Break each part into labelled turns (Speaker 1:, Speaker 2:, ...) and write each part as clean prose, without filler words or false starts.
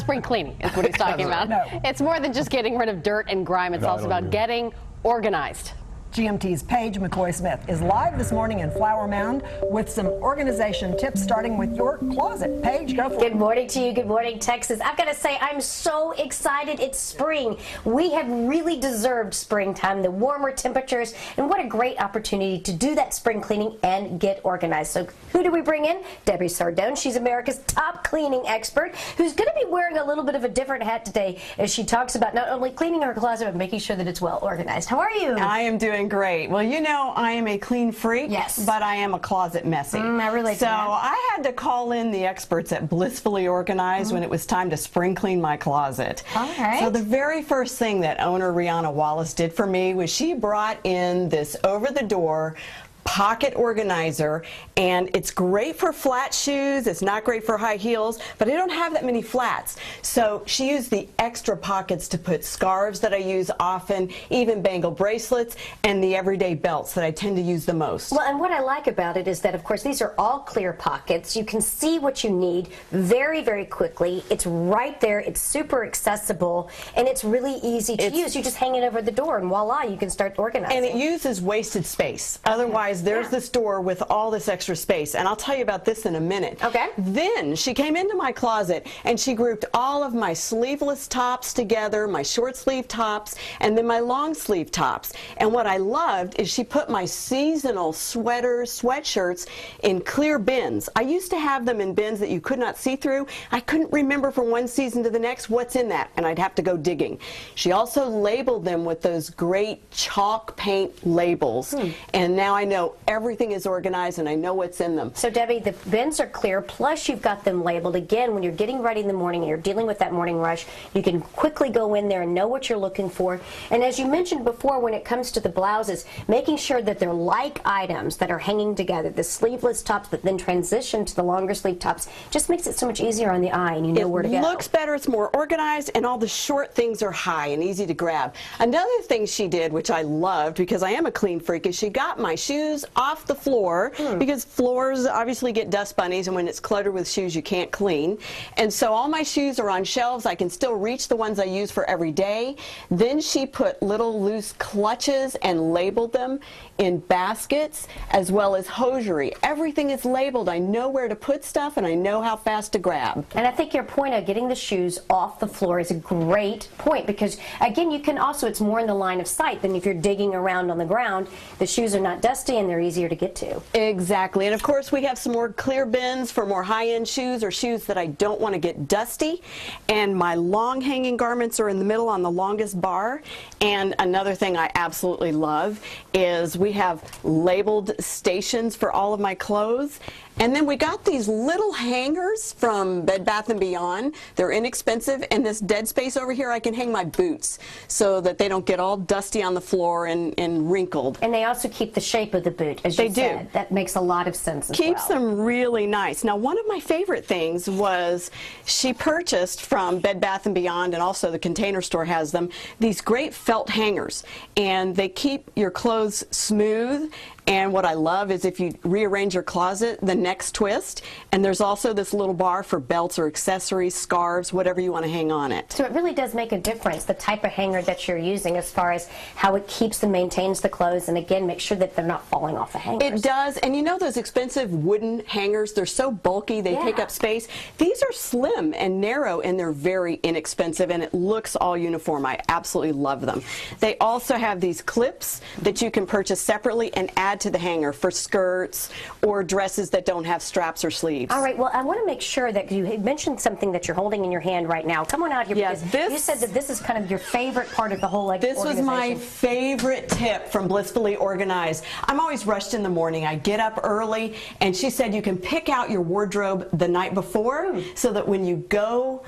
Speaker 1: spring cleaning is what he's talking about.
Speaker 2: No.
Speaker 1: It's more than just getting rid of dirt and grime. It's also about getting organized.
Speaker 2: GMT's Paige McCoy-Smith is live this morning in Flower Mound with some organization tips, starting with your closet. Paige, go for it.
Speaker 3: Good morning to you. Good morning, Texas. I've got to say, I'm so excited. It's spring. We have really deserved springtime, the warmer temperatures, and what a great opportunity to do that spring cleaning and get organized. So who do we bring in? Debbie Sardone. She's America's top cleaning expert, who's going to be wearing a little bit of a different hat today as she talks about not only cleaning her closet, but making sure that it's well organized. How are you?
Speaker 4: I am doing great. Well, you know, I am a clean freak,
Speaker 3: yes,
Speaker 4: but I am a closet messy.
Speaker 3: I relate to that.
Speaker 4: So I had to call in the experts at Blissfully Organized when it was time to spring clean my closet.
Speaker 3: All right.
Speaker 4: So the very first thing that owner Rihanna Wallace did for me was she brought in this over-the-door pocket organizer, and it's great for flat shoes. It's not great for high heels, but I don't have that many flats. So she used the extra pockets to put scarves that I use often, even bangle bracelets, and the everyday belts that I tend to use the most.
Speaker 3: Well, and what I like about it is that, of course, these are all clear pockets. You can see what you need very, very quickly. It's right there. It's super accessible, and it's really easy to use. You just hang it over the door, and voila, you can start organizing.
Speaker 4: And it uses wasted space. Otherwise, there's this door with all this extra space, and I'll tell you about this in a minute.
Speaker 3: Okay.
Speaker 4: Then she came into my closet and she grouped all of my sleeveless tops together, my short sleeve tops, and then my long sleeve tops. And what I loved is she put my seasonal sweaters, sweatshirts in clear bins. I used to have them in bins that you could not see through. I couldn't remember from one season to the next what's in that, and I'd have to go digging. She also labeled them with those great chalk paint labels, and now I know everything is organized and I know what's in them.
Speaker 3: So Debbie, the bins are clear, plus you've got them labeled. Again, when you're getting ready in the morning and you're dealing with that morning rush, you can quickly go in there and know what you're looking for. And as you mentioned before, when it comes to the blouses, making sure that they're like items that are hanging together, the sleeveless tops that then transition to the longer sleeve tops, just makes it so much easier on the eye, and you know where to go.
Speaker 4: It looks better, it's more organized, and all the short things are high and easy to grab. Another thing she did, which I loved because I am a clean freak, is she got my shoes off the floor, because floors obviously get dust bunnies, and when it's cluttered with shoes you can't clean. And so all my shoes are on shelves. I can still reach the ones I use for every day. Then she put little loose clutches and labeled them in baskets, as well as hosiery. Everything is labeled. I know where to put stuff and I know how fast to grab.
Speaker 3: And I think your point of getting the shoes off the floor is a great point, because again, you can also, it's more in the line of sight than if you're digging around on the ground. The shoes are not dusty and they're easier to get to.
Speaker 4: Exactly. And of course we have some more clear bins for more high-end shoes or shoes that I don't want to get dusty. And my long hanging garments are in the middle on the longest bar. And another thing I absolutely love is we have labeled stations for all of my clothes. And then we got these little hangers from Bed Bath & Beyond. They're inexpensive, and this dead space over here I can hang my boots so that they don't get all dusty on the floor and wrinkled.
Speaker 3: And they also keep the shape of the boot, as you said. That makes a lot of sense as well.
Speaker 4: Keeps them really nice. Now, one of my favorite things was she purchased from Bed Bath & Beyond, and also the Container Store has them, these great felt hangers. And they keep your clothes smooth. And what I love is if you rearrange your closet, the next twist, and there's also this little bar for belts or accessories, scarves, whatever you want to hang on it.
Speaker 3: So it really does make a difference, the type of hanger that you're using, as far as how it keeps and maintains the clothes, and again, make sure that they're not falling off the hangers.
Speaker 4: It does, and you know those expensive wooden hangers, they're so bulky, they take up space. These are slim and narrow, and they're very inexpensive, and it looks all uniform. I absolutely love them. They also have these clips that you can purchase separately and add to the hanger for skirts or dresses that don't have straps or sleeves.
Speaker 3: All right, well, I want to make sure that you had mentioned something that you're holding in your hand right now. Come on out here, because you said that this is kind of your favorite part of the whole organization.
Speaker 4: This was my favorite tip from Blissfully Organized. I'm always rushed in the morning. I get up early, and she said you can pick out your wardrobe the night before so that when you go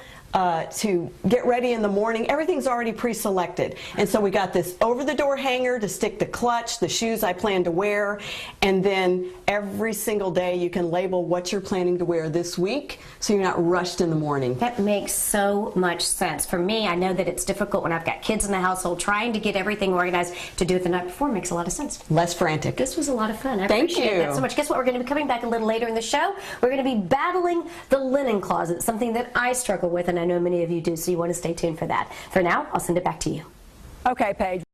Speaker 4: to get ready in the morning, everything's already pre-selected. And so we got this over-the-door hanger to stick the clutch, the shoes I plan to wear, and then every single day you can label what you're planning to wear this week so you're not rushed in the morning.
Speaker 3: That makes so much sense. For me, I know that it's difficult when I've got kids in the household. Trying to get everything organized to do it the night before makes a lot of sense.
Speaker 4: Less frantic.
Speaker 3: This was a lot of fun. I
Speaker 4: Thank
Speaker 3: appreciate
Speaker 4: you.
Speaker 3: that so much. Guess what? We're going to be coming back a little later in the show. We're going to be battling the linen closet, something that I struggle with, and I I know many of you do, so you want to stay tuned for that. For now, I'll send it back to you.
Speaker 2: Okay, Paige.